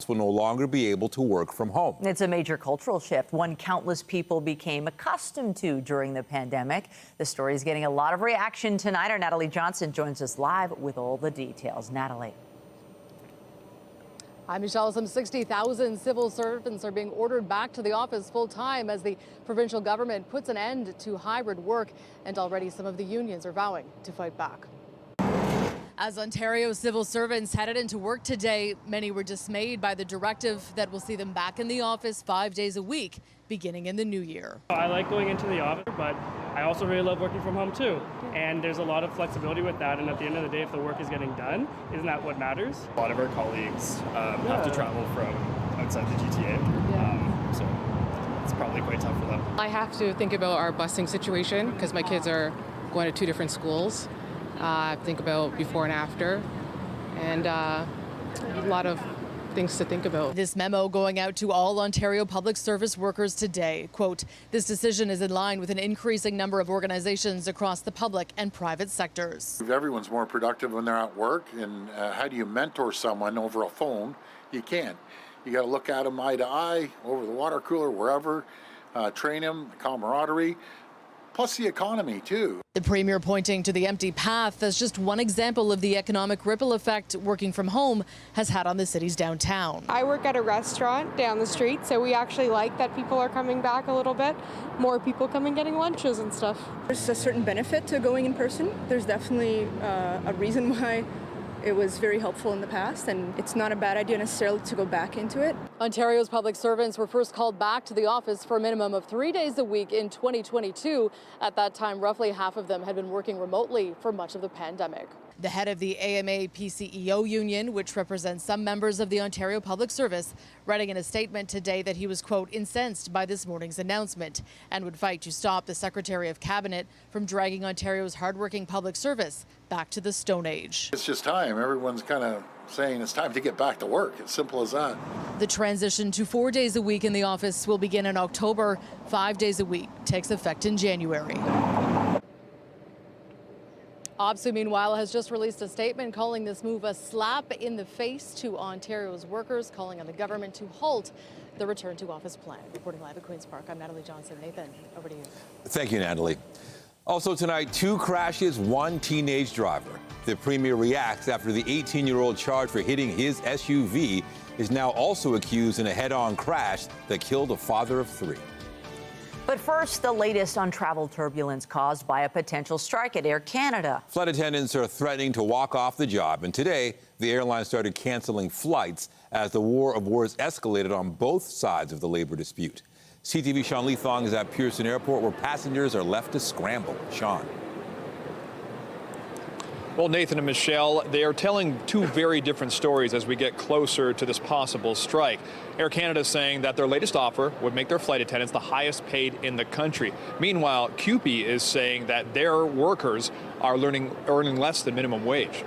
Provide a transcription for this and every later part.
will no longer be able to work from home. It's a major cultural shift, one countless people became accustomed to during the pandemic. The story is getting a lot of reaction tonight. Our Natalie Johnson joins us live with all the details. Natalie. Hi, Michelle. Some 60,000 civil servants are being ordered back to the office full-time as the provincial government puts an end to hybrid work, and already some of the unions are vowing to fight back. As Ontario civil servants headed into work today, many were dismayed by the directive that will see them back in the office 5 days a week, beginning in the new year. I like going into the office, but I also really love working from home too. And there's a lot of flexibility with that. And at the end of the day, if the work is getting done, isn't that what matters? A lot of our colleagues have to travel from outside the GTA, so it's probably quite tough for them. I have to think about our busing situation because my kids are going to two different schools. Think about before and after, and a lot of things to think about. This memo going out to all Ontario public service workers today. Quote, this decision is in line with an increasing number of organizations across the public and private sectors. Everyone's more productive when they're at work, and how do you mentor someone over a phone? You can't. You got to look at them eye to eye, over the water cooler, wherever, train them, camaraderie. Plus the economy, too. The Premier pointing to the empty path as just one example of the economic ripple effect working from home has had on the city's downtown. I work at a restaurant down the street, so we actually like that people are coming back a little bit. More people coming getting lunches and stuff. There's a certain benefit to going in person. There's definitely a reason why it was very helpful in the past, and it's not a bad idea necessarily to go back into it. Ontario's public servants were first called back to the office for a minimum of 3 days a week in 2022. At that time, roughly half of them had been working remotely for much of the pandemic. The head of the AMA PCEO union, which represents some members of the Ontario Public Service, writing in a statement today that he was, quote, incensed by this morning's announcement and would fight to stop the Secretary of Cabinet from dragging Ontario's hardworking public service back to the Stone Age. It's just time. Everyone's kind of saying it's time to get back to work. It's simple as that. The transition to 4 days a week in the office will begin in October. 5 days a week takes effect in January. OPSEU, meanwhile, has just released a statement calling this move a slap in the face to Ontario's workers, calling on the government to halt the return to office plan. Reporting live at Queen's Park, I'm Natalie Johnson. Nathan, over to you. Thank you, Natalie. Also tonight, 2 crashes, 1 teenage driver. The Premier reacts after the 18-year-old charged for hitting his SUV is now also accused in a head-on crash that killed a father of 3. But first, the latest on travel turbulence caused by a potential strike at Air Canada. Flight attendants are threatening to walk off the job, and today the airline started canceling flights as the war of words escalated on both sides of the labor dispute. CTV Sean Leithong is at Pearson Airport, where passengers are left to scramble. Sean. Well, Nathan and Michelle, they are telling 2 very different stories as we get closer to this possible strike. Air Canada is saying that their latest offer would make their flight attendants the highest paid in the country. Meanwhile, CUPE is saying that their workers are earning less than minimum wage.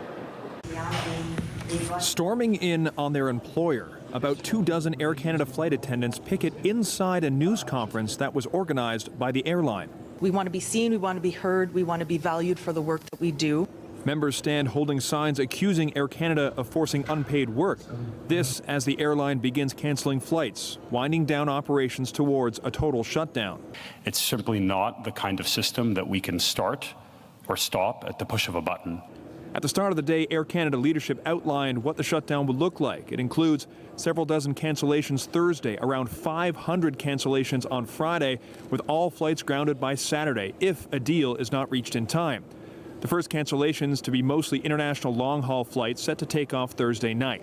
Storming in on their employer, about 24 Air Canada flight attendants picket inside a news conference that was organized by the airline. We want to be seen, we want to be heard, we want to be valued for the work that we do. Members stand holding signs accusing Air Canada of forcing unpaid work. This as the airline begins canceling flights, winding down operations towards a total shutdown. It's simply not the kind of system that we can start or stop at the push of a button. At the start of the day, Air Canada leadership outlined what the shutdown would look like. It includes several dozen cancellations Thursday, around 500 cancellations on Friday, with all flights grounded by Saturday if a deal is not reached in time. The first cancellations to be mostly international long-haul flights set to take off Thursday night.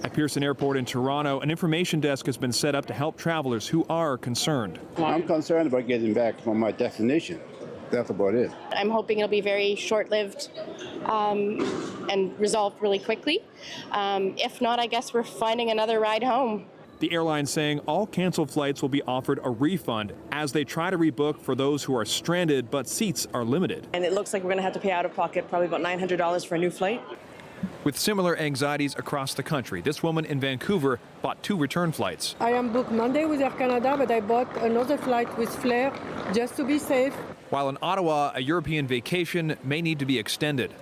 At Pearson Airport in Toronto, an information desk has been set up to help travelers who are concerned. I'm concerned about getting back from my destination. That's about it. I'm hoping it'll be very short-lived and resolved really quickly. If not, I guess we're finding another ride home. The airline saying all canceled flights will be offered a refund as they try to rebook for those who are stranded, but seats are limited. And it looks like we're going to have to pay out of pocket probably about $900 for a new flight. With similar anxieties across the country, this woman in Vancouver bought 2 return flights. I am booked Monday with Air Canada, but I bought another flight with Flair just to be safe. While in Ottawa, a European vacation may need to be extended.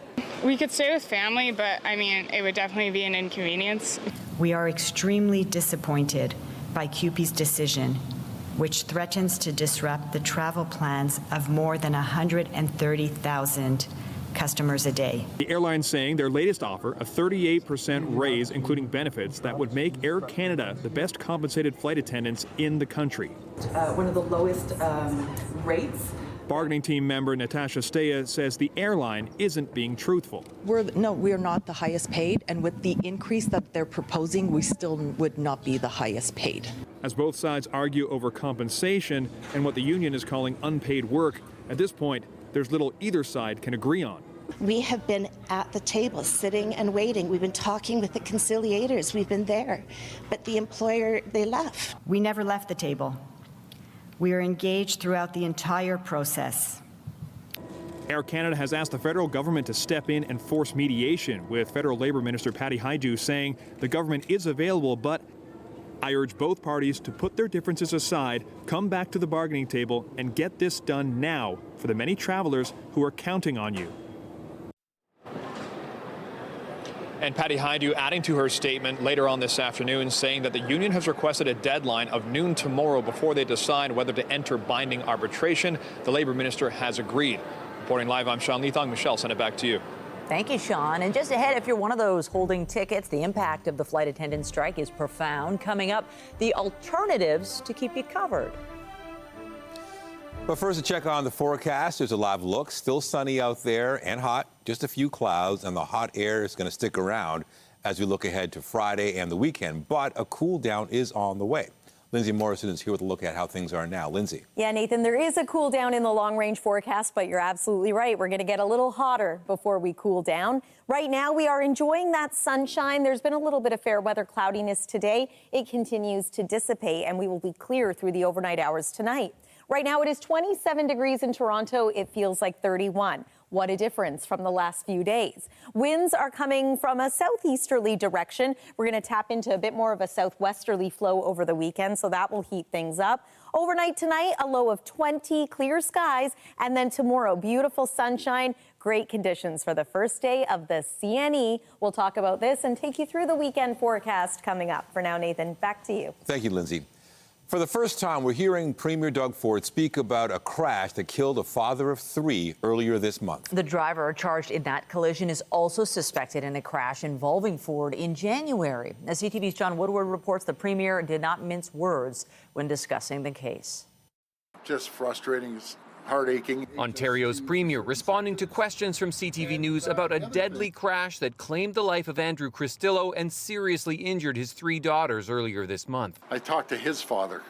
We could stay with family, but I mean, it would definitely be an inconvenience. We are extremely disappointed by CUPE's decision, which threatens to disrupt the travel plans of more than 130,000 customers a day. The airline saying their latest offer, a 38% raise, including benefits, that would make Air Canada the best compensated flight attendants in the country. One of the lowest rates. Bargaining team member Natasha Steya says the airline isn't being truthful. We are not the highest paid, and with the increase that they're proposing, we still would not be the highest paid. As both sides argue over compensation and what the union is calling unpaid work, at this point, there's little either side can agree on. We have been at the table, sitting and waiting. We've been talking with the conciliators. We've been there. But the employer, they left. We never left the table. We are engaged throughout the entire process. Air Canada has asked the federal government to step in and force mediation, with Federal Labour Minister Patty Hajdu saying the government is available, but I urge both parties to put their differences aside, come back to the bargaining table, and get this done now for the many travelers who are counting on you. And Patty Hajdu adding to her statement later on this afternoon, saying that the union has requested a deadline of noon tomorrow before they decide whether to enter binding arbitration. The Labour Minister has agreed. Reporting live, I'm Sean Leathong. Michelle, send it back to you. Thank you, Sean. And just ahead, if you're one of those holding tickets, the impact of the flight attendant strike is profound. Coming up, the alternatives to keep you covered. But first, a check on the forecast. There's a live look. Still sunny out there and hot. Just a few clouds, and the hot air is going to stick around as we look ahead to Friday and the weekend. But a cool down is on the way. Lindsay Morrison is here with a look at how things are now. Lindsay. Yeah, Nathan, there is a cool down in the long-range forecast, but you're absolutely right. We're going to get a little hotter before we cool down. Right now, we are enjoying that sunshine. There's been a little bit of fair weather cloudiness today. It continues to dissipate, and we will be clear through the overnight hours tonight. Right now, it is 27 degrees in Toronto. It feels like 31. What a difference from the last few days. Winds are coming from a southeasterly direction. We're going to tap into a bit more of a southwesterly flow over the weekend, so that will heat things up. Overnight tonight, a low of 20, clear skies, and then tomorrow, beautiful sunshine, great conditions for the first day of the CNE. We'll talk about this and take you through the weekend forecast coming up. For now, Nathan, back to you. Thank you, Lindsay. For the first time, we're hearing Premier Doug Ford speak about a crash that killed a father of 3 earlier this month. The driver charged in that collision is also suspected in a crash involving Ford in January. As CTV's John Woodward reports, the Premier did not mince words when discussing the case. Just frustrating. Heart-aching. Ontario's Premier responding to questions from CTV News about a deadly crash that claimed the life of Andrew Cristillo and seriously injured his 3 daughters earlier this month. I talked to his father,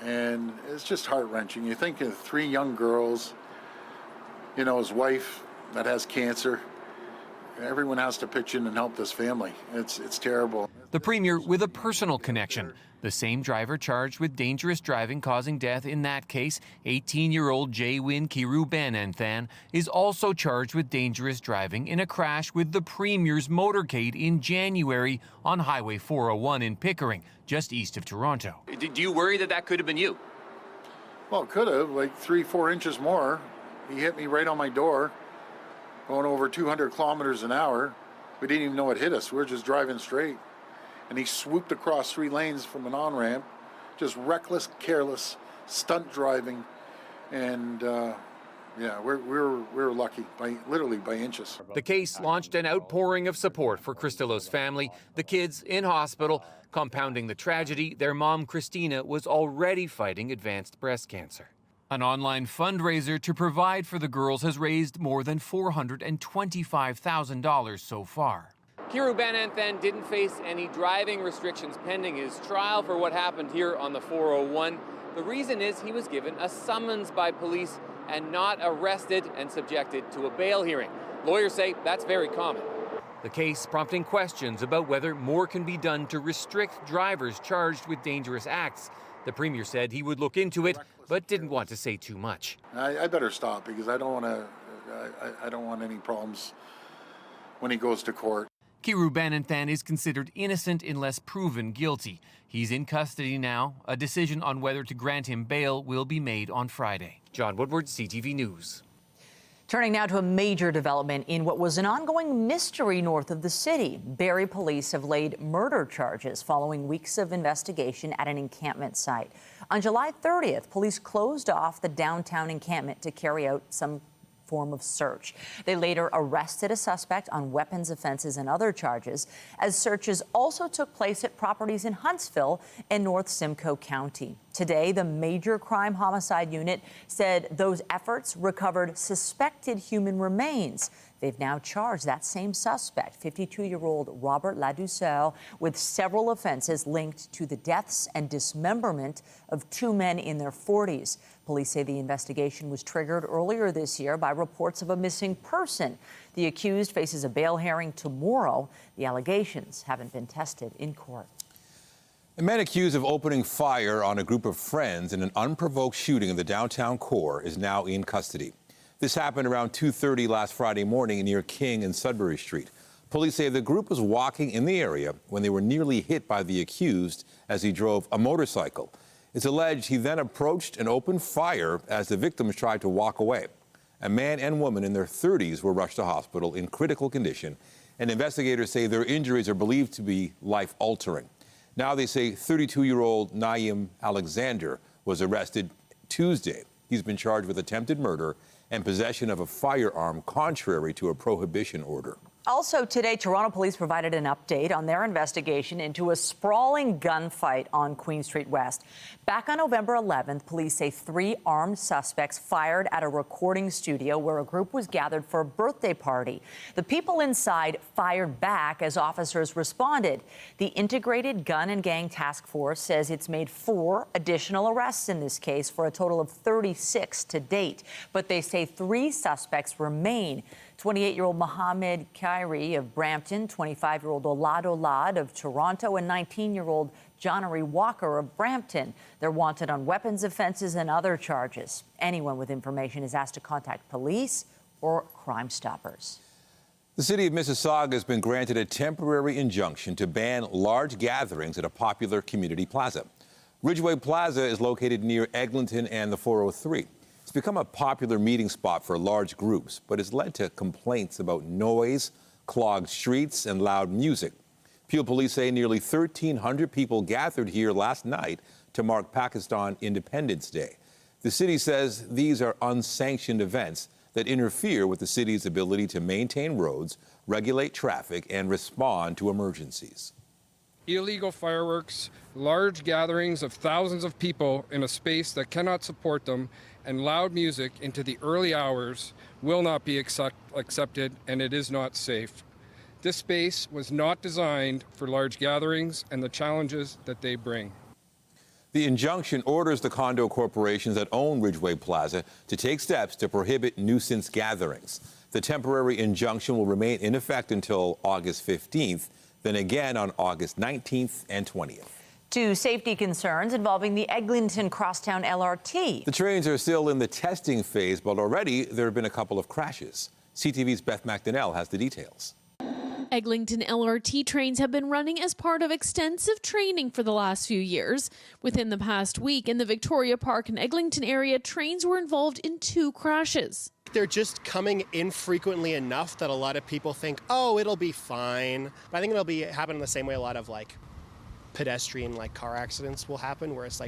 and it's just heart-wrenching. You think of 3 young girls, you know, his wife that has cancer. Everyone has to pitch in and help this family. It's terrible. The Premier with a personal connection. The same driver charged with dangerous driving causing death in that case, 18-year-old Jaywin Kirubananthan, is also charged with dangerous driving in a crash with the Premier's motorcade in January on Highway 401 in Pickering, just east of Toronto. Do you worry that that could have been you? Well, it could have, like 3-4 inches more. He hit me right on my door, going over 200 kilometers an hour. We didn't even know it hit us. We were just driving straight. And he swooped across 3 lanes from an on-ramp, just reckless, careless, stunt driving, and yeah, we're lucky, literally by inches. The case launched an outpouring of support for Cristillo's family, the kids in hospital. Compounding the tragedy, their mom, Christina, was already fighting advanced breast cancer. An online fundraiser to provide for the girls has raised more than $425,000 so far. Kirubananthan didn't face any driving restrictions pending his trial for what happened here on the 401. The reason is he was given a summons by police and not arrested and subjected to a bail hearing. Lawyers say that's very common. The case prompting questions about whether more can be done to restrict drivers charged with dangerous acts. The Premier said he would look into it, but didn't want to say too much. I better stop because I don't want any problems when he goes to court. Kirubananthan is considered innocent unless proven guilty. He's in custody now. A decision on whether to grant him bail will be made on Friday. John Woodward, CTV News. Turning now to a major development in what was an ongoing mystery north of the city. Barrie police have laid murder charges following weeks of investigation at an encampment site. On July 30th, police closed off the downtown encampment to carry out some form of search. They later arrested a suspect on weapons offenses and other charges, as searches also took place at properties in Huntsville and North Simcoe County. Today, the Major Crime Homicide Unit said those efforts recovered suspected human remains. They've now charged that same suspect, 52-year-old Robert Ladouceur, with several offenses linked to the deaths and dismemberment of two men in their 40s. Police say the investigation was triggered earlier this year by reports of a missing person. The accused faces a bail hearing tomorrow. The allegations haven't been tested in court. A man accused of opening fire on a group of friends in an unprovoked shooting in the downtown core is now in custody. This happened around 2:30 last Friday morning near King and Sudbury Street. Police say the group was walking in the area when they were nearly hit by the accused as he drove a motorcycle. It's alleged he then approached and opened fire as the victims tried to walk away. A man and woman in their 30s were rushed to hospital in critical condition, and investigators say their injuries are believed to be life-altering. Now they say 32-year-old Naeem Alexander was arrested Tuesday. He's been charged with attempted murder and possession of a firearm contrary to a prohibition order. Also today, Toronto police provided an update on their investigation into a sprawling gunfight on Queen Street West. Back on November 11th, police say 3 armed suspects fired at a recording studio where a group was gathered for a birthday party. The people inside fired back as officers responded. The Integrated Gun and Gang Task Force says it's made 4 additional arrests in this case for a total of 36 to date. But they say 3 suspects remain. 28-year-old Mohammed Khairi of Brampton, 25-year-old Olad Olad of Toronto, and 19-year-old Johnnery Walker of Brampton. They're wanted on weapons offenses and other charges. Anyone with information is asked to contact police or Crime Stoppers. The city of Mississauga has been granted a temporary injunction to ban large gatherings at a popular community plaza. Ridgeway Plaza is located near Eglinton and the 403. It's become a popular meeting spot for large groups, but it's led to complaints about noise, clogged streets, and loud music. Peel police say nearly 1,300 people gathered here last night to mark Pakistan Independence Day. The city says these are unsanctioned events that interfere with the city's ability to maintain roads, regulate traffic, and respond to emergencies. Illegal fireworks, large gatherings of thousands of people in a space that cannot support them, and loud music into the early hours will not be accepted, and it is not safe. This space was not designed for large gatherings and the challenges that they bring. The injunction orders the condo corporations that own Ridgeway Plaza to take steps to prohibit nuisance gatherings. The temporary injunction will remain in effect until August 15th, then again on August 19th and 20th. To safety concerns involving the Eglinton Crosstown LRT. The trains are still in the testing phase, but already there have been a couple of crashes. CTV's Beth McDonnell has the details. Eglinton LRT trains have been running as part of extensive training for the last few years. Within the past week, in the Victoria Park and Eglinton area, trains were involved in 2 crashes. They're just coming infrequently enough that a lot of people think, oh, it'll be fine. But I think it'll be happening the same way a lot of pedestrian car accidents will happen, where it's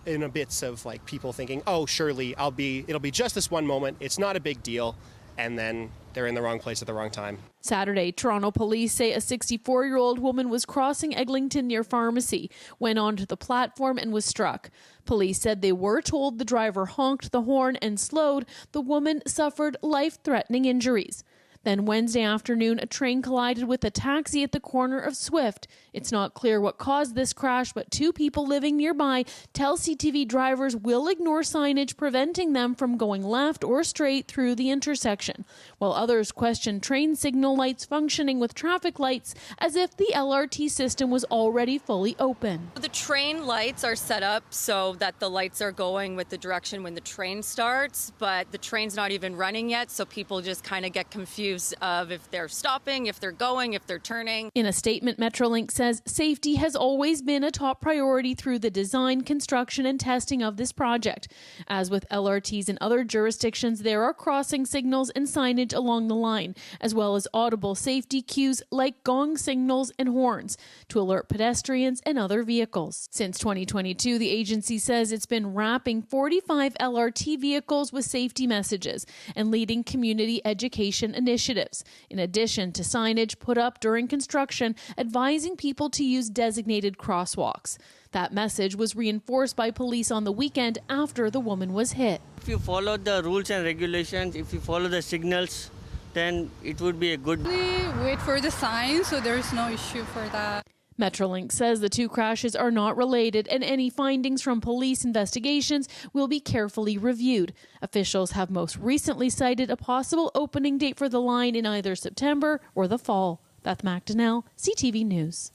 in a bits of people thinking, oh, surely it'll be just this one moment, it's not a big deal, and then they're in the wrong place at the wrong time. Saturday, Toronto police say a 64-year-old woman was crossing Eglinton near Pharmacy, went onto the platform and was struck. Police said they were told the driver honked the horn and slowed. The woman suffered life-threatening injuries. Then Wednesday afternoon, a train collided with a taxi at the corner of Swift. It's not clear what caused this crash, but 2 people living nearby tell CTV drivers will ignore signage preventing them from going left or straight through the intersection, while others question train signal lights functioning with traffic lights as if the LRT system was already fully open. The train lights are set up so that the lights are going with the direction when the train starts, but the train's not even running yet, so people just kind of get confused directives of if they're stopping, if they're going, if they're turning. In a statement, Metrolink says safety has always been a top priority through the design, construction, and testing of this project. As with LRTs in other jurisdictions, there are crossing signals and signage along the line, as well as audible safety cues like gong signals and horns to alert pedestrians and other vehicles. Since 2022, the agency says it's been wrapping 45 LRT vehicles with safety messages and leading community education initiatives, in addition to signage put up during construction advising people to use designated crosswalks. That message was reinforced by police on the weekend after the woman was hit. If you follow the rules and regulations, if you follow the signals, then it would be a good... We wait for the sign, so there's no issue for that. Metrolink says the two crashes are not related and any findings from police investigations will be carefully reviewed. Officials have most recently cited a possible opening date for the line in either September or the fall. Beth McDonnell, CTV News.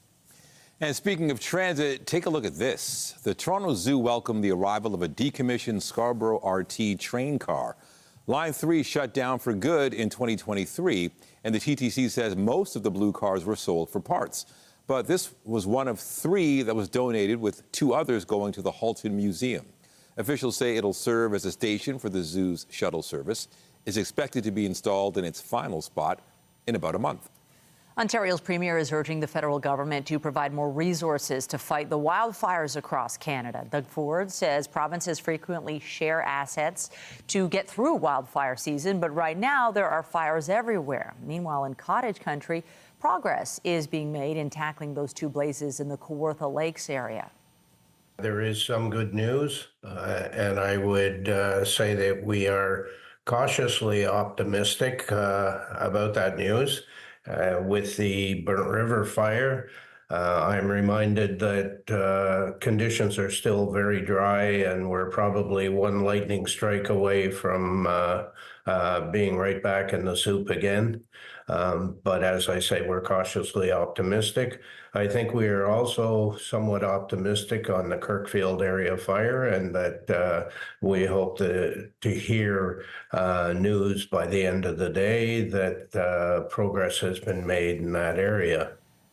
And speaking of transit, take a look at this. The Toronto Zoo welcomed the arrival of a decommissioned Scarborough RT train car. Line 3 shut down for good in 2023, and the TTC says most of the blue cars were sold for parts. But this was one of 3 that was donated, with 2 others going to the Halton Museum. Officials say it'll serve as a station for the zoo's shuttle service. It's expected to be installed in its final spot in about a month. Ontario's premier is urging the federal government to provide more resources to fight the wildfires across Canada. Doug Ford says provinces frequently share assets to get through wildfire season, but right now there are fires everywhere. Meanwhile, in cottage country, progress is being made in tackling those 2 blazes in the Kawartha Lakes area. There is some good news, and I would say that we are cautiously optimistic about that news. With the Burnt River fire, I'm reminded that conditions are still very dry, and we're probably 1 lightning strike away from being right back in the soup again. But as I say, we're cautiously optimistic. I think we are also somewhat optimistic on the Kirkfield area fire, and that we hope to hear news by the end of the day that progress has been made in that area.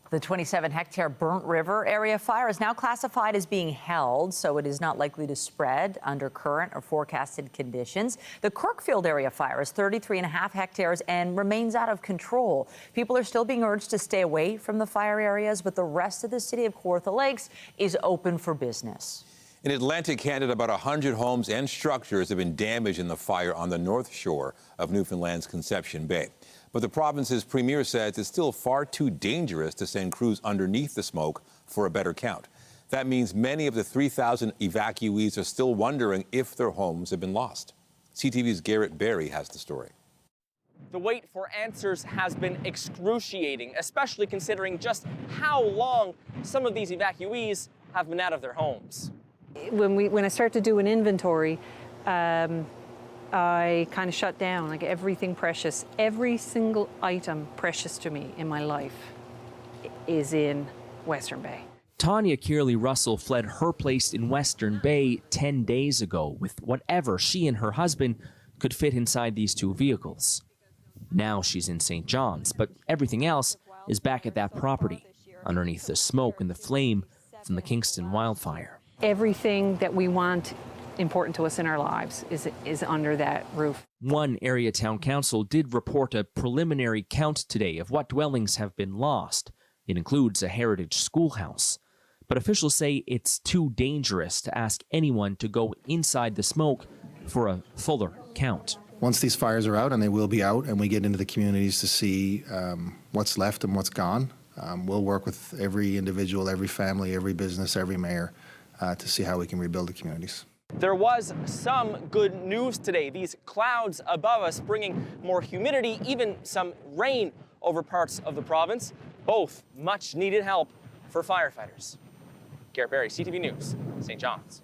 The 27-hectare Burnt River area fire is now classified as being held, so it is not likely to spread under current or forecasted conditions. The Kirkfield area fire is 33.5 hectares and remains out of control. People are still being urged to stay away from the fire areas, but the rest of the city of Kawartha Lakes is open for business. In Atlantic Canada, about 100 homes and structures have been damaged in the fire on the north shore of Newfoundland's Conception Bay. But the province's premier says it's still far too dangerous to send crews underneath the smoke for a better count. That means many of the 3,000 evacuees are still wondering if their homes have been lost. CTV's Garrett Barry has the story. The wait for answers has been excruciating, especially considering just how long some of these evacuees have been out of their homes. When I start to do an inventory, I kind of shut down. Like, everything precious, every single item precious to me in my life is in Western Bay. Tanya Kearley Russell fled her place in Western Bay 10 days ago with whatever she and her husband could fit inside these 2 vehicles. Now she's in St. John's, but everything else is back at that property, underneath the smoke and the flame from the Kingston wildfire. Everything that we want important to us in our lives is under that roof. One area town council did report a preliminary count today of what dwellings have been lost. It includes a heritage schoolhouse. But officials say it's too dangerous to ask anyone to go inside the smoke for a fuller count. Once these fires are out, and they will be out, and we get into the communities to see what's left and what's gone, we'll work with every individual, every family, every business, every mayor to see how we can rebuild the communities. There was some good news today. These clouds above us bringing more humidity, even some rain over parts of the province. Both much needed help for firefighters. Garrett Barry, CTV News, St. John's.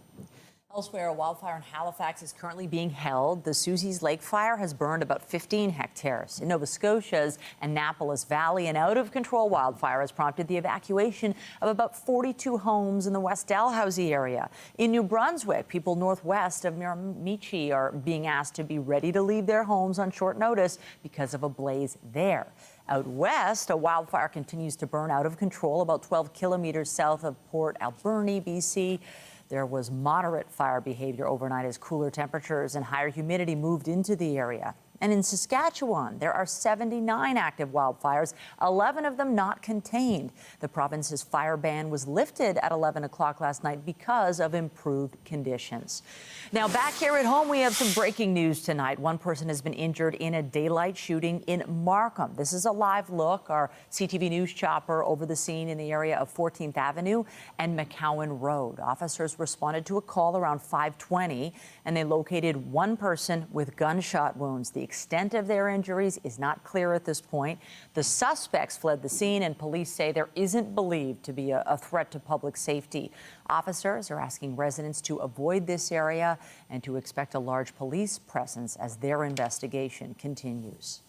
Elsewhere, a wildfire in Halifax is currently being held. The Susie's Lake fire has burned about 15 hectares. In Nova Scotia's Annapolis Valley, an out-of-control wildfire has prompted the evacuation of about 42 homes in the West Dalhousie area. In New Brunswick, people northwest of Miramichi are being asked to be ready to leave their homes on short notice because of a blaze there. Out west, a wildfire continues to burn out of control about 12 kilometers south of Port Alberni, BC. There was moderate fire behavior overnight as cooler temperatures and higher humidity moved into the area. And in Saskatchewan, there are 79 active wildfires, 11 of them not contained. The province's fire ban was lifted at 11 o'clock last night because of improved conditions. Now, back here at home, we have some breaking news tonight. One person has been injured in a daylight shooting in Markham. This is a live look. Our CTV News chopper over the scene in the area of 14th Avenue and McCowan Road. Officers responded to a call around 5:20, and they located one person with gunshot wounds. The extent of their injuries is not clear at this point. The suspects fled the scene, and police say there isn't believed to be a threat to public safety. Officers are asking residents to avoid this area and to expect a large police presence as their investigation continues.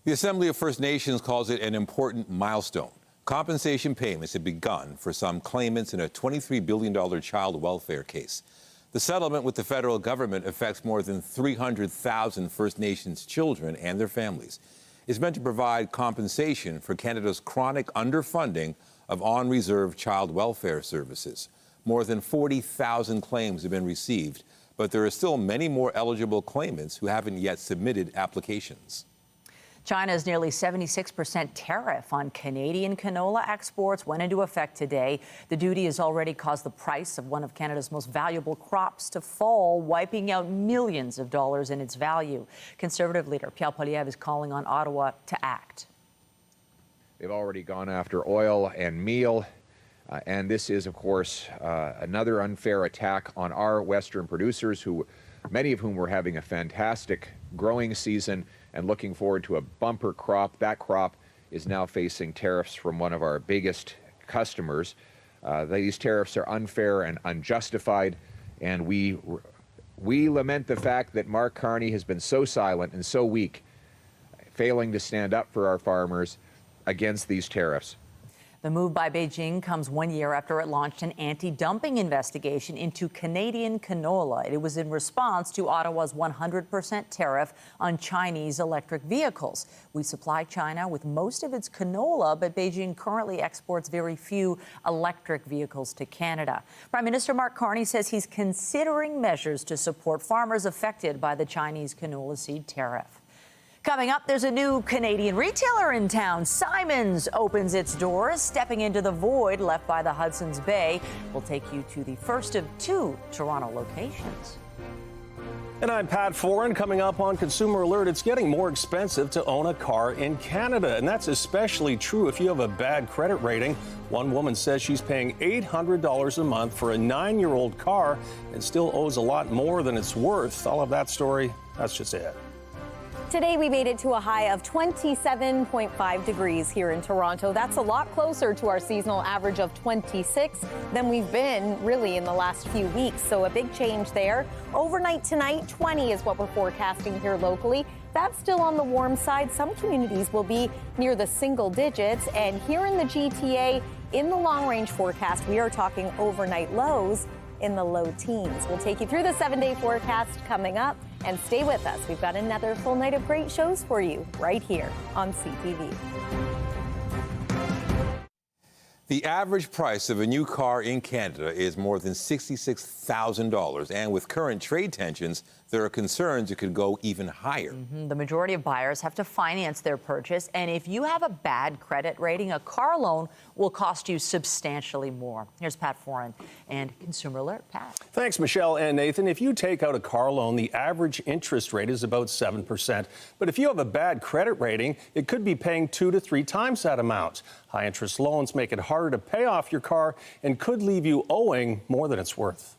The Assembly of First Nations calls it an important milestone. Compensation payments have begun for some claimants in a $23 billion child welfare case. The settlement with the federal government affects more than 300,000 First Nations children and their families. It's meant to provide compensation for Canada's chronic underfunding of on-reserve child welfare services. More than 40,000 claims have been received, but there are still many more eligible claimants who haven't yet submitted applications. China's nearly 76% tariff on Canadian canola exports went into effect today. The duty has already caused the price of one of Canada's most valuable crops to fall, wiping out millions of dollars in its value. Conservative leader Pierre Poilievre is calling on Ottawa to act. They've already gone after oil and meal. And this is, of course, another unfair attack on our Western producers, many of whom were having a fantastic growing season and looking forward to a bumper crop. That crop is now facing tariffs from one of our biggest customers. These tariffs are unfair and unjustified, and we lament the fact that Mark Carney has been so silent and so weak, failing to stand up for our farmers against these tariffs. The move by Beijing comes 1 year after it launched an anti-dumping investigation into Canadian canola. It was in response to Ottawa's 100% tariff on Chinese electric vehicles. We supply China with most of its canola, but Beijing currently exports very few electric vehicles to Canada. Prime Minister Mark Carney says he's considering measures to support farmers affected by the Chinese canola seed tariff. Coming up, there's a new Canadian retailer in town. Simon's opens its doors, stepping into the void left by the Hudson's Bay. We'll take you to the first of 2 Toronto locations. And I'm Pat Foran. Coming up on Consumer Alert, it's getting more expensive to own a car in Canada, and that's especially true if you have a bad credit rating. One woman says she's paying $800 a month for a 9-year-old car and still owes a lot more than it's worth. All of that story, that's just it. Today, we made it to a high of 27.5 degrees here in Toronto. That's a lot closer to our seasonal average of 26 than we've been really in the last few weeks. So a big change there. Overnight tonight, 20 is what we're forecasting here locally. That's still on the warm side. Some communities will be near the single digits. And here in the GTA, in the long range forecast, we are talking overnight lows in the low teens. We'll take you through the 7-day forecast coming up, and stay with us. We've got another full night of great shows for you right here on CTV. The average price of a new car in Canada is more than $66,000, and with current trade tensions, there are concerns it could go even higher. The majority of buyers have to finance their purchase, and if you have a bad credit rating, a car loan will cost you substantially more. Here's Pat Foran and Consumer Alert. Pat. Thanks, Michelle and Nathan. If you take out a car loan, the average interest rate is about 7%. But if you have a bad credit rating, it could be paying 2 to 3 times that amount. High interest loans make it harder to pay off your car and could leave you owing more than it's worth.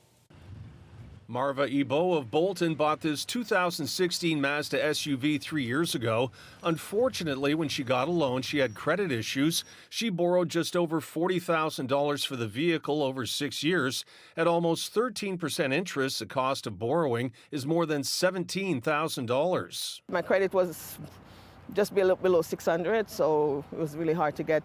Marva Ebo of Bolton bought this 2016 Mazda SUV 3 years ago. Unfortunately, when she got a loan, she had credit issues. She borrowed just over $40,000 for the vehicle over 6 years. At almost 13% interest, the cost of borrowing is more than $17,000. My credit was just below 600, so it was really hard to get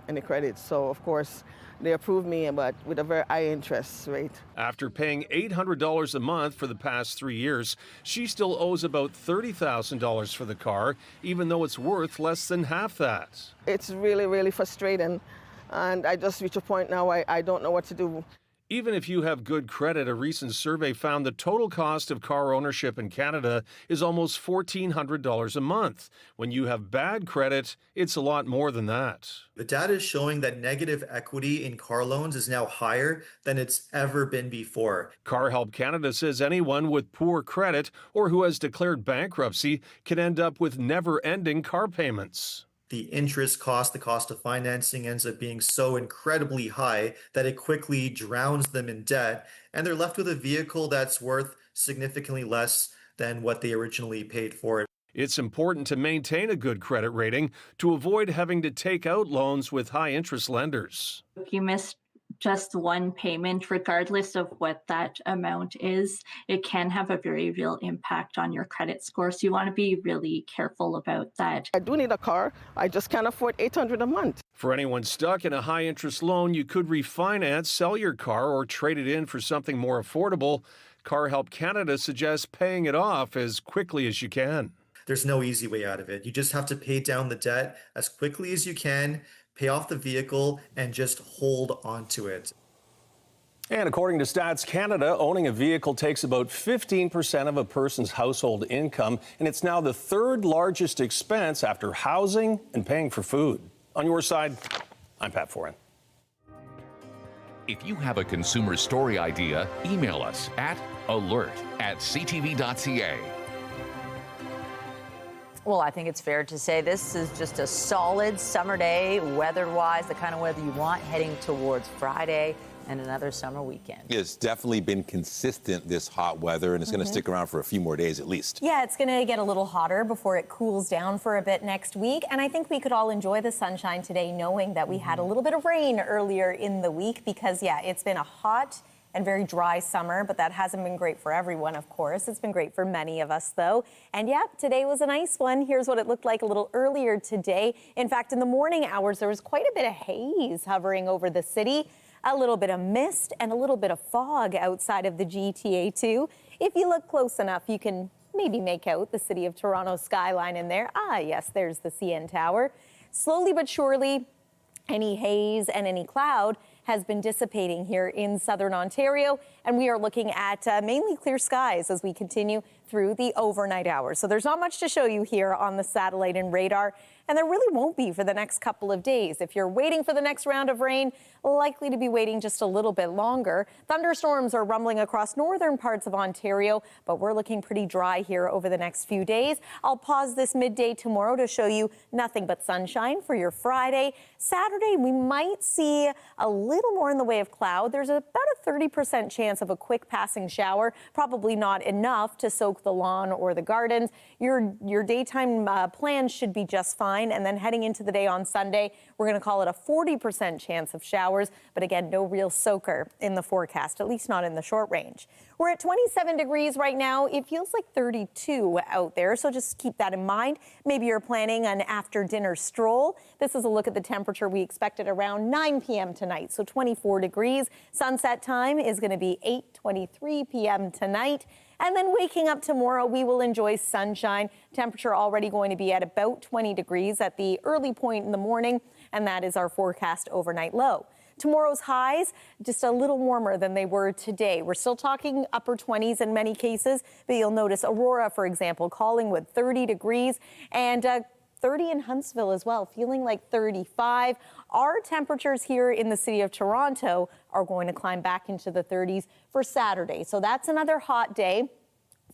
any credit. So, of course, they approved me, but with a very high interest rate. After paying $800 a month for the past 3 years, she still owes about $30,000 for the car, even though it's worth less than half that. It's really, really frustrating, and I just reached a point now I don't know what to do. Even if you have good credit, a recent survey found the total cost of car ownership in Canada is almost $1,400 a month. When you have bad credit, it's a lot more than that. The data is showing that negative equity in car loans is now higher than it's ever been before. Car Help Canada says anyone with poor credit or who has declared bankruptcy can end up with never-ending car payments. The interest cost, the cost of financing ends up being so incredibly high that it quickly drowns them in debt, and they're left with a vehicle that's worth significantly less than what they originally paid for it. It's important to maintain a good credit rating to avoid having to take out loans with high-interest lenders. If you miss just one payment, regardless of what that amount is, it can have a very real impact on your credit score. So you want to be really careful about that. I do need a car. I just can't afford $800 a month. For anyone stuck in a high-interest loan, you could refinance, sell your car, or trade it in for something more affordable. Car Help Canada suggests paying it off as quickly as you can. There's no easy way out of it. You just have to pay down the debt as quickly as you can, pay off the vehicle, and just hold on to it. And according to Stats Canada, owning a vehicle takes about 15% of a person's household income, and it's now the third largest expense after housing and paying for food. On your side, I'm Pat Foran. If you have a consumer story idea, email us at alert@ctv.ca. Well, I think it's fair to say this is just a solid summer day, weather-wise, the kind of weather you want heading towards Friday and another summer weekend. It's definitely been consistent, this hot weather, and it's going to stick around for a few more days at least. Yeah, it's going to get a little hotter before it cools down for a bit next week. And I think we could all enjoy the sunshine today, knowing that we had a little bit of rain earlier in the week because, yeah, it's been a hot and very dry summer, but that hasn't been great for everyone, of course. It's been great for many of us, though. And yeah, today was a nice one. Here's what it looked like a little earlier today. In fact, in the morning hours, there was quite a bit of haze hovering over the city, a little bit of mist and a little bit of fog outside of the GTA, too. If you look close enough, you can maybe make out the city of Toronto skyline in there. Ah, yes, there's the CN Tower. Slowly but surely, any haze and any cloud has been dissipating here in southern Ontario, and we are looking at mainly clear skies as we continue through the overnight hours. So there's not much to show you here on the satellite and radar, and there really won't be for the next couple of days. If you're waiting for the next round of rain, likely to be waiting just a little bit longer. Thunderstorms are rumbling across northern parts of Ontario, but we're looking pretty dry here over the next few days. I'll pause this midday tomorrow to show you nothing but sunshine for your Friday. Saturday, we might see a little more in the way of cloud. There's about a 30% chance of a quick passing shower, probably not enough to soak the lawn or the gardens. Your daytime plans should be just fine. And then heading into the day on Sunday, we're going to call it a 40% chance of showers. But again, no real soaker in the forecast, at least not in the short range. We're at 27 degrees right now. It feels like 32 out there, so just keep that in mind. Maybe you're planning an after-dinner stroll. This is a look at the temperature we expected around 9 p.m. tonight, so 24 degrees. Sunset time is going to be 8:23 p.m. tonight. And then waking up tomorrow, we will enjoy sunshine. Temperature already going to be at about 20 degrees at the early point in the morning, and that is our forecast overnight low. Tomorrow's highs, just a little warmer than they were today. We're still talking upper 20s in many cases, but you'll notice Aurora, for example, calling with 30 degrees and 30 in Huntsville as well, feeling like 35. Our temperatures here in the city of Toronto are going to climb back into the 30s for Saturday. So that's another hot day.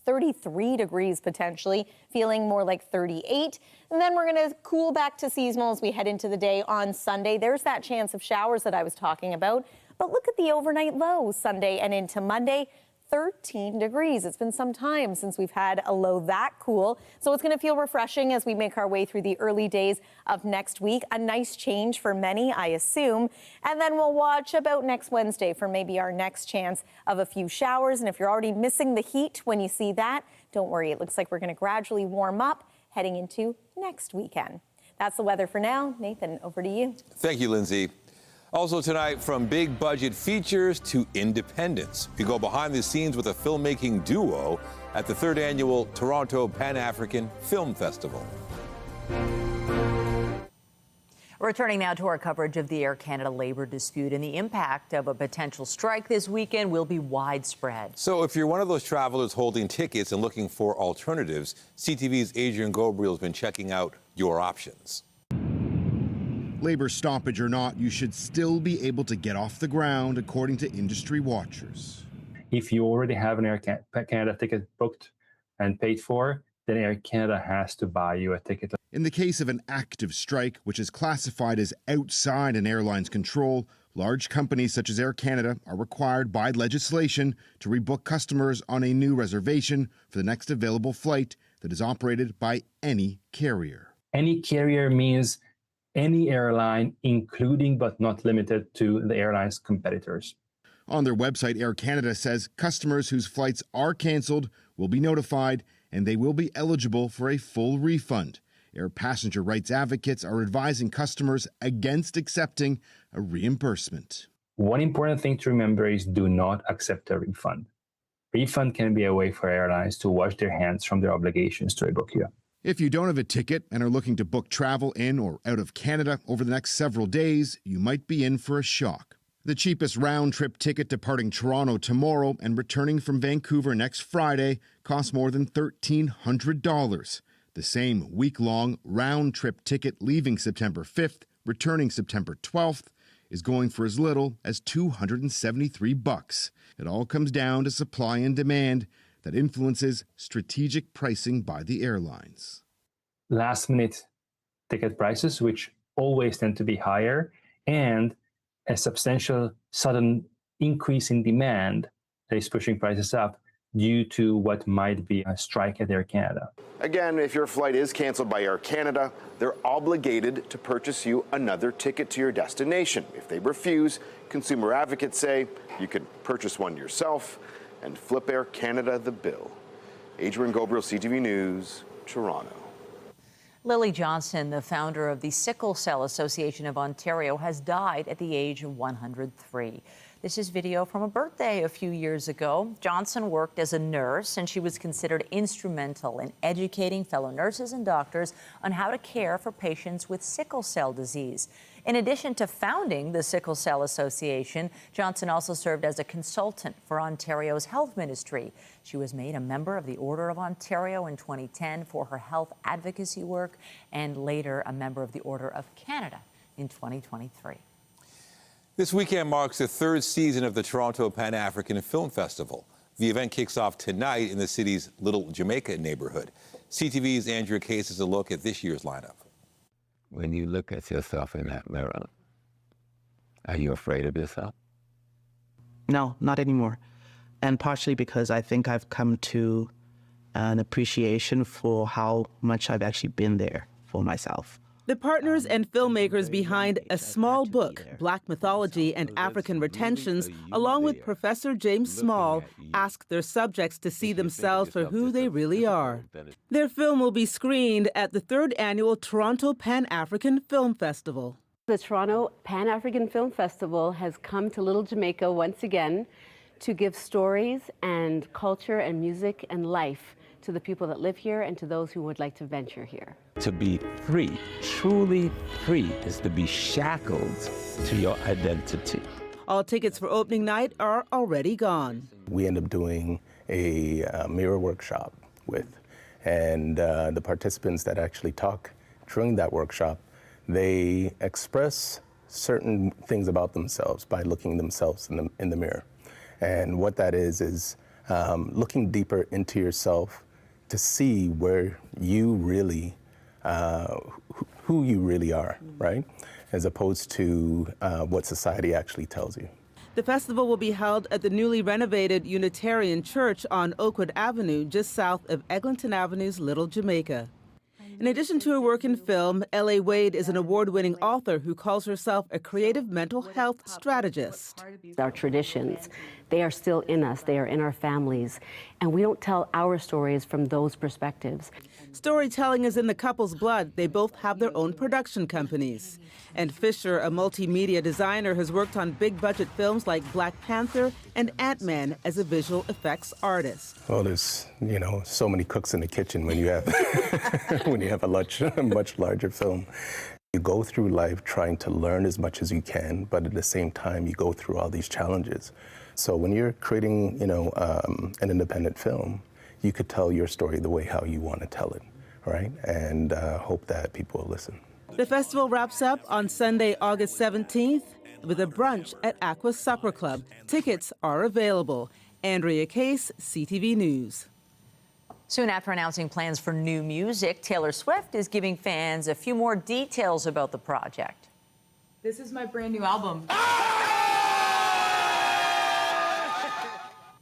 33 degrees potentially, feeling more like 38. And then we're going to cool back to seasonal as we head into the day on Sunday. There's that chance of showers that I was talking about. But look at the overnight low Sunday and into Monday. 13 degrees. It's been some time since we've had a low that cool, so it's going to feel refreshing as we make our way through the early days of next week. A nice change for many, I assume. And then we'll watch about next Wednesday for maybe our next chance of a few showers. And if you're already missing the heat when you see that, don't worry. It looks like we're going to gradually warm up heading into next weekend. That's the weather for now. Nathan, over to you. Thank you, Lindsay. Also tonight, from big budget features to independence, we go behind the scenes with a filmmaking duo at the 3rd annual Toronto Pan-African Film Festival. Returning now to our coverage of the Air Canada labor dispute, and the impact of a potential strike this weekend will be widespread. So if you're one of those travelers holding tickets and looking for alternatives, CTV's Adrian Gabriel has been checking out your options. Labor stoppage or not, you should still be able to get off the ground, according to industry watchers. If you already have an Air Canada ticket booked and paid for, then Air Canada has to buy you a ticket. In the case of an active strike, which is classified as outside an airline's control, large companies such as Air Canada are required by legislation to rebook customers on a new reservation for the next available flight that is operated by any carrier. Any carrier means any airline, including but not limited to the airline's competitors. On their website, Air Canada says customers whose flights are canceled will be notified and they will be eligible for a full refund. Air passenger rights advocates are advising customers against accepting a reimbursement. One important thing to remember is do not accept a refund. Refund can be a way for airlines to wash their hands from their obligations to rebook you. If you don't have a ticket and are looking to book travel in or out of Canada over the next several days, you might be in for a shock. The cheapest round-trip ticket departing Toronto tomorrow and returning from Vancouver next Friday costs more than $1,300. The same week-long round-trip ticket leaving September 5th, returning September 12th, is going for as little as $273. It all comes down to supply and demand that influences strategic pricing by the airlines. Last-minute ticket prices, which always tend to be higher, and a substantial sudden increase in demand that is pushing prices up due to what might be a strike at Air Canada. Again, if your flight is canceled by Air Canada, they're obligated to purchase you another ticket to your destination. If they refuse, consumer advocates say you could purchase one yourself and flip Air Canada the bill. Adrian Gabriel, CTV News, Toronto. Lily Johnson, the founder of the Sickle Cell Association of Ontario, has died at the age of 103. This is video from a birthday a few years ago. Johnson worked as a nurse, and she was considered instrumental in educating fellow nurses and doctors on how to care for patients with sickle cell disease. In addition to founding the Sickle Cell Association, Johnson also served as a consultant for Ontario's health ministry. She was made a member of the Order of Ontario in 2010 for her health advocacy work, and later a member of the Order of Canada in 2023. This weekend marks the 3rd season of the Toronto Pan-African Film Festival. The event kicks off tonight in the city's Little Jamaica neighborhood. CTV's Andrea Case has a look at this year's lineup. When you look at yourself in that mirror, are you afraid of yourself? No, not anymore. And partially because I think I've come to an appreciation for how much I've actually been there for myself. The partners and filmmakers behind A Small Book, Black Mythology and African Retentions, along with Professor James Small, ask their subjects to see themselves for who they really are. Their film will be screened at the 3rd annual Toronto Pan-African Film Festival. The Toronto Pan-African Film Festival has come to Little Jamaica once again to give stories and culture and music and life to the people that live here and to those who would like to venture here. To be free, truly free, is to be shackled to your identity. All tickets for opening night are already gone. We end up doing a mirror workshop and the participants that actually talk during that workshop, they express certain things about themselves by looking themselves in the mirror. And what that is looking deeper into yourself to see where you really, who you really are, right? As opposed to what society actually tells you. The festival will be held at the newly renovated Unitarian Church on Oakwood Avenue, just south of Eglinton Avenue's Little Jamaica. In addition to her work in film, L.A. Wade is an award-winning author who calls herself a creative mental health strategist. Our traditions, they are still in us, they are in our families, and we don't tell our stories from those perspectives. Storytelling is in the couple's blood. They both have their own production companies. And Fisher, a multimedia designer, has worked on big-budget films like Black Panther and Ant-Man as a visual effects artist. Well, there's, so many cooks in the kitchen when you have when you have a much larger film. You go through life trying to learn as much as you can, but at the same time, you go through all these challenges. So when you're creating, an independent film, you could tell your story the way how you want to tell it, right? And hope that people will listen. The festival wraps up on Sunday, August 17th, with a brunch at Aqua Supper Club. Tickets are available. Andrea Case, CTV News. Soon after announcing plans for new music, Taylor Swift is giving fans a few more details about the project. This is my brand new album.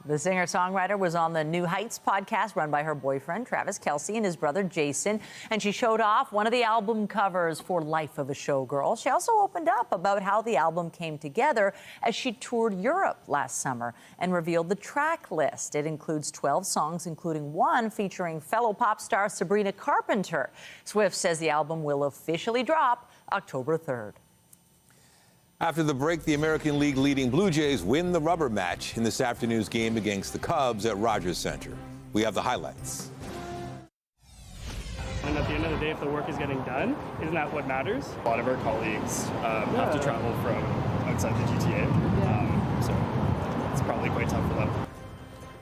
The singer-songwriter was on the New Heights podcast run by her boyfriend, Travis Kelce, and his brother, Jason, and she showed off one of the album covers for Life of a Showgirl. She also opened up about how the album came together as she toured Europe last summer and revealed the track list. It includes 12 songs, including one featuring fellow pop star Sabrina Carpenter. Swift says the album will officially drop October 3rd. After the break, the American League leading Blue Jays win the rubber match in this afternoon's game against the Cubs at Rogers Center. We have the highlights. And at the end of the day, if the work is getting done, isn't that what matters? A lot of our colleagues have to travel from outside the GTA, so it's probably quite tough for them.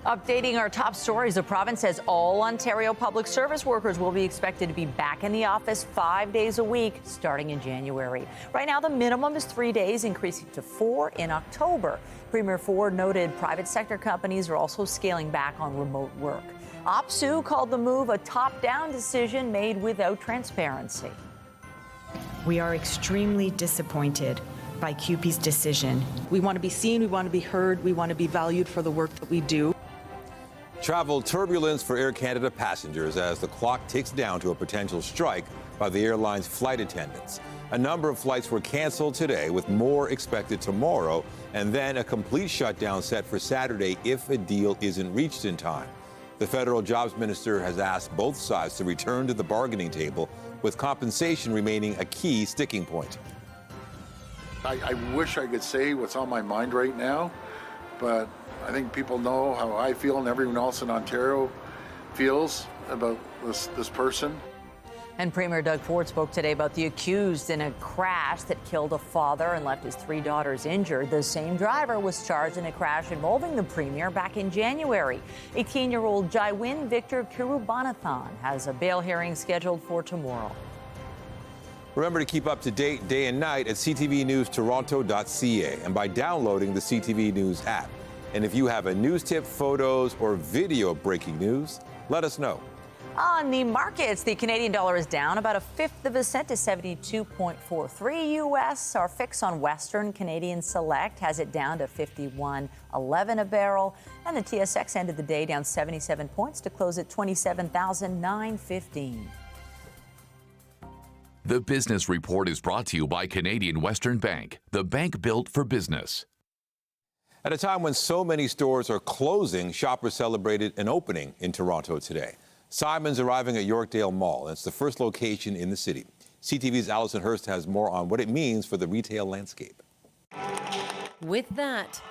Updating our top stories, the province says all Ontario public service workers will be expected to be back in the office 5 days a week starting in January. Right now, the minimum is 3 days, increasing to 4 in October. Premier Ford noted private sector companies are also scaling back on remote work. OPSEU called the move a top-down decision made without transparency. We are extremely disappointed by CUPE's decision. We want to be seen, we want to be heard, we want to be valued for the work that we do. Travel turbulence for Air Canada passengers as the clock ticks down to a potential strike by the airline's flight attendants. A number of flights were canceled today, with more expected tomorrow, and then a complete shutdown set for Saturday if a deal isn't reached in time. The federal jobs minister has asked both sides to return to the bargaining table, with compensation remaining a key sticking point. I wish I could say what's on my mind right now, but I think people know how I feel and everyone else in Ontario feels about this person. And Premier Doug Ford spoke today about the accused in a crash that killed a father and left his 3 daughters injured. The same driver was charged in a crash involving the Premier back in January. 18-year-old Jaiwin Victor Kirubanathan has a bail hearing scheduled for tomorrow. Remember to keep up to date day and night at ctvnewstoronto.ca and by downloading the CTV News app. And if you have a news tip, photos, or video of breaking news, let us know. On the markets, the Canadian dollar is down about 1/5 of a cent to 72.43 U.S. Our fix on Western Canadian Select has it down to 51.11 a barrel. And the TSX ended the day down 77 points to close at 27,915. The Business Report is brought to you by Canadian Western Bank, the bank built for business. At a time when so many stores are closing, shoppers celebrated an opening in Toronto today. Simon's arriving at Yorkdale Mall, and it's the first location in the city. CTV's Allison Hurst has more on what it means for the retail landscape. With that,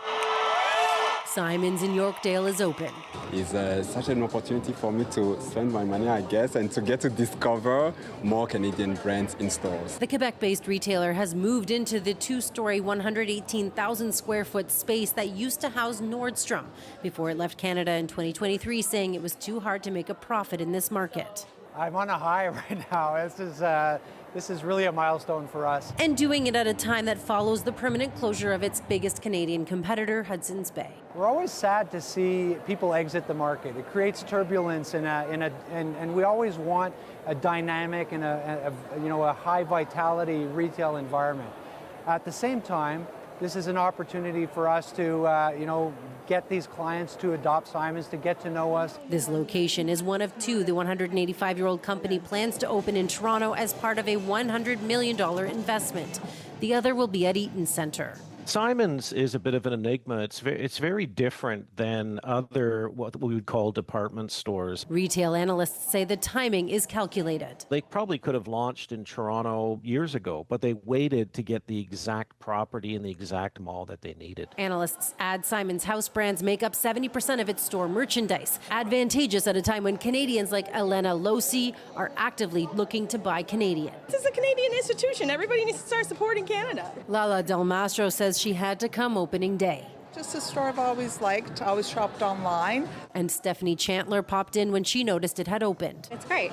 Simon's in Yorkdale is open. It's such an opportunity for me to spend my money, I guess, and to get to discover more Canadian brands in stores. The Quebec-based retailer has moved into the 2-story, 118,000 square foot space that used to house Nordstrom before it left Canada in 2023, saying it was too hard to make a profit in this market. I'm on a high right now. This is really a milestone for us. And doing it at a time that follows the permanent closure of its biggest Canadian competitor, Hudson's Bay. We're always sad to see people exit the market. It creates turbulence and we always want a dynamic and a high vitality retail environment. At the same time, This is an opportunity for us to, get these clients to adopt Simons, to get to know us. This location is one of two the 185-year-old company plans to open in Toronto as part of a $100 million investment. The other will be at Eaton Centre. Simons is a bit of an enigma. It's very different than other what we would call department stores. Retail analysts say the timing is calculated. They probably could have launched in Toronto years ago, but they waited to get the exact property in the exact mall that they needed. Analysts add Simons house brands make up 70% of its store merchandise, advantageous at a time when Canadians like Elena Losi are actively looking to buy Canadian. This is a Canadian institution. Everybody needs to start supporting Canada. Lala Del Mastro says she had to come opening day. Just a store I've always liked, always shopped online. And Stephanie Chandler popped in when she noticed it had opened. It's great.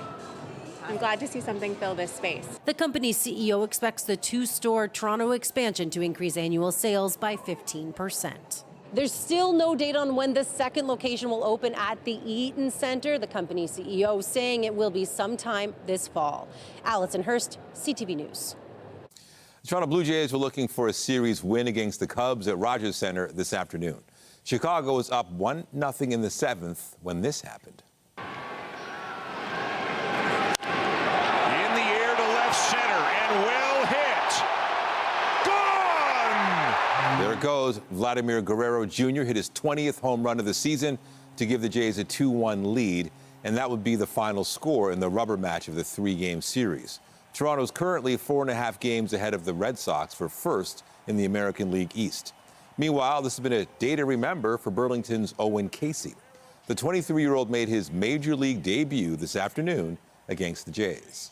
I'm glad to see something fill this space. The company's CEO expects the two-store Toronto expansion to increase annual sales by 15%. There's still no date on when the second location will open at the Eaton Centre. The company CEO saying it will be sometime this fall. Alison Hurst, CTV News. The Toronto Blue Jays were looking for a series win against the Cubs at Rogers Centre this afternoon. Chicago was up 1-0 in the seventh when this happened. In the air to left center and well hit. Gone! There it goes. Vladimir Guerrero Jr. hit his 20th home run of the season to give the Jays a 2-1 lead, and that would be the final score in the rubber match of the three-game series. Toronto's currently 4.5 games ahead of the Red Sox for first in the American League East. Meanwhile, this has been a day to remember for Burlington's Owen Casey. The 23-year-old made his major league debut this afternoon against the Jays.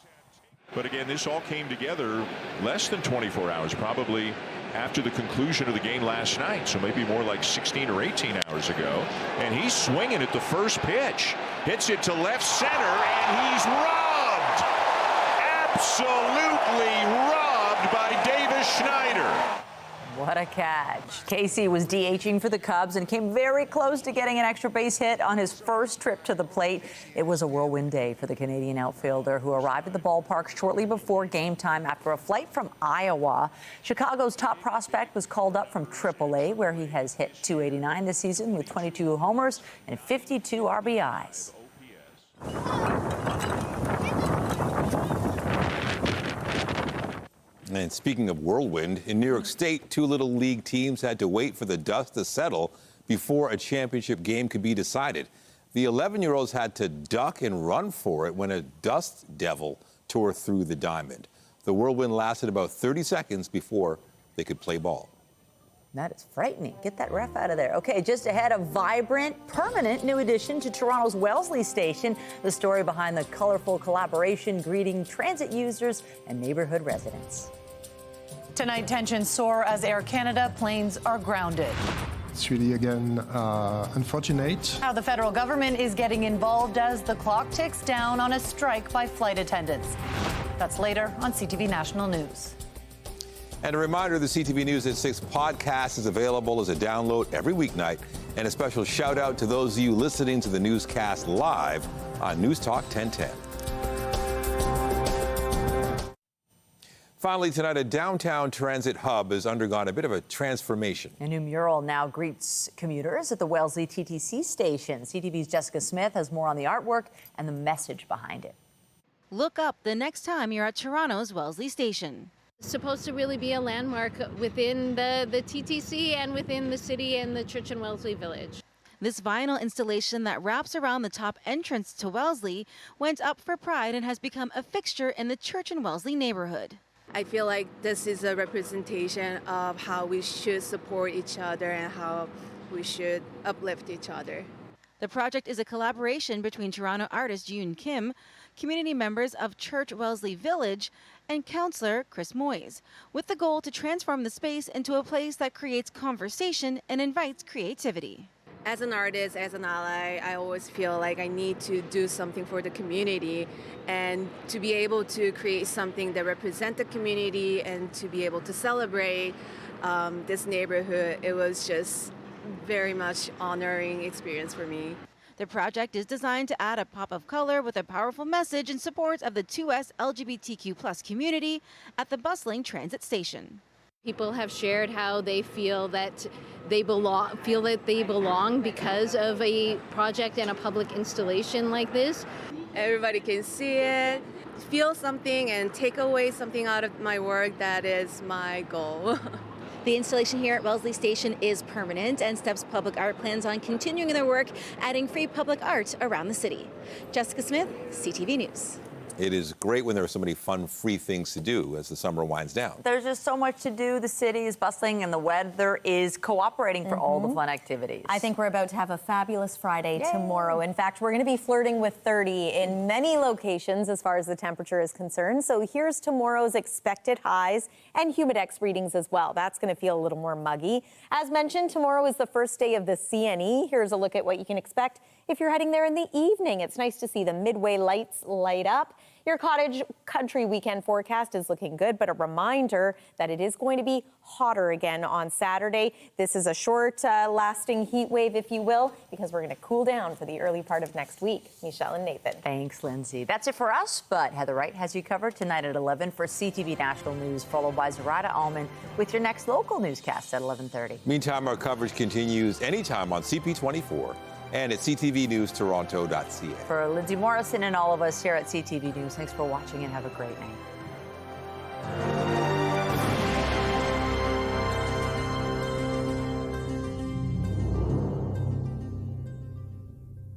But again, this all came together less than 24 hours, probably after the conclusion of the game last night, so maybe more like 16 or 18 hours ago. And he's swinging at the first pitch. Hits it to left center, and he's robbed. Absolutely robbed by Davis Schneider. What a catch. Casey was DHing for the Cubs and came very close to getting an extra base hit on his first trip to the plate. It was a whirlwind day for the Canadian outfielder who arrived at the ballpark shortly before game time after a flight from Iowa. Chicago's top prospect was called up from AAA, where he has hit .289 this season with 22 homers and 52 RBIs. And speaking of whirlwind, in New York State, two Little League teams had to wait for the dust to settle before a championship game could be decided. The 11-year-olds had to duck and run for it when a dust devil tore through the diamond. The whirlwind lasted about 30 seconds before they could play ball. That is frightening. Get that ref out of there. Okay, just ahead, a vibrant, permanent new addition to Toronto's Wellesley station. The story behind the colorful collaboration greeting transit users and neighborhood residents. Tonight, tensions soar as Air Canada planes are grounded. It's really, again, unfortunate. How the federal government is getting involved as the clock ticks down on a strike by flight attendants. That's later on CTV National News. And a reminder, the CTV News at 6 podcast is available as a download every weeknight. And a special shout out to those of you listening to the newscast live on News Talk 1010. Finally tonight, a downtown transit hub has undergone a bit of a transformation. A new mural now greets commuters at the Wellesley TTC station. CTV's Jessica Smith has more on the artwork and the message behind it. Look up the next time you're at Toronto's Wellesley station. It's supposed to really be a landmark within the TTC and within the city and the Church and Wellesley Village. This vinyl installation that wraps around the top entrance to Wellesley went up for Pride and has become a fixture in the Church and Wellesley neighborhood. I feel like this is a representation of how we should support each other and how we should uplift each other. The project is a collaboration between Toronto artist Yoon Kim, community members of Church Wellesley Village, and councillor Chris Moyes, with the goal to transform the space into a place that creates conversation and invites creativity. As an artist, as an ally, I always feel like I need to do something for the community, and to be able to create something that represents the community and to be able to celebrate this neighborhood, it was just very much honoring experience for me. The project is designed to add a pop of color with a powerful message in support of the 2S LGBTQ+ community at the bustling transit station. People have shared how they feel that they belong because of a project and a public installation like this. Everybody can see it, feel something, and take away something out of my work. That is my goal. The installation here at Wellesley Station is permanent, and Steps Public Art plans on continuing their work, adding free public art around the city. Jessica Smith, CTV News. It is great when there are so many fun, free things to do as the summer winds down. There's just so much to do. The city is bustling and the weather is cooperating for all the fun activities. I think we're about to have a fabulous Friday tomorrow. In fact, we're going to be flirting with 30 in many locations as far as the temperature is concerned. So here's tomorrow's expected highs and humidex readings as well. That's going to feel a little more muggy. As mentioned, tomorrow is the first day of the CNE. Here's a look at what you can expect if you're heading there in the evening. It's nice to see the Midway lights light up. Your cottage country weekend forecast is looking good, but a reminder that it is going to be hotter again on Saturday. This is a short lasting heat wave, if you will, because we're going to cool down for the early part of next week. Michelle and Nathan. Thanks, Lindsay. That's it for us, but Heather Wright has you covered tonight at 11 for CTV National News, followed by Zarada Allman with your next local newscast at 11:30. Meantime, our coverage continues anytime on CP24 and at ctvnewstoronto.ca. For Lindsay Morrison and all of us here at CTV News, thanks for watching and have a great night.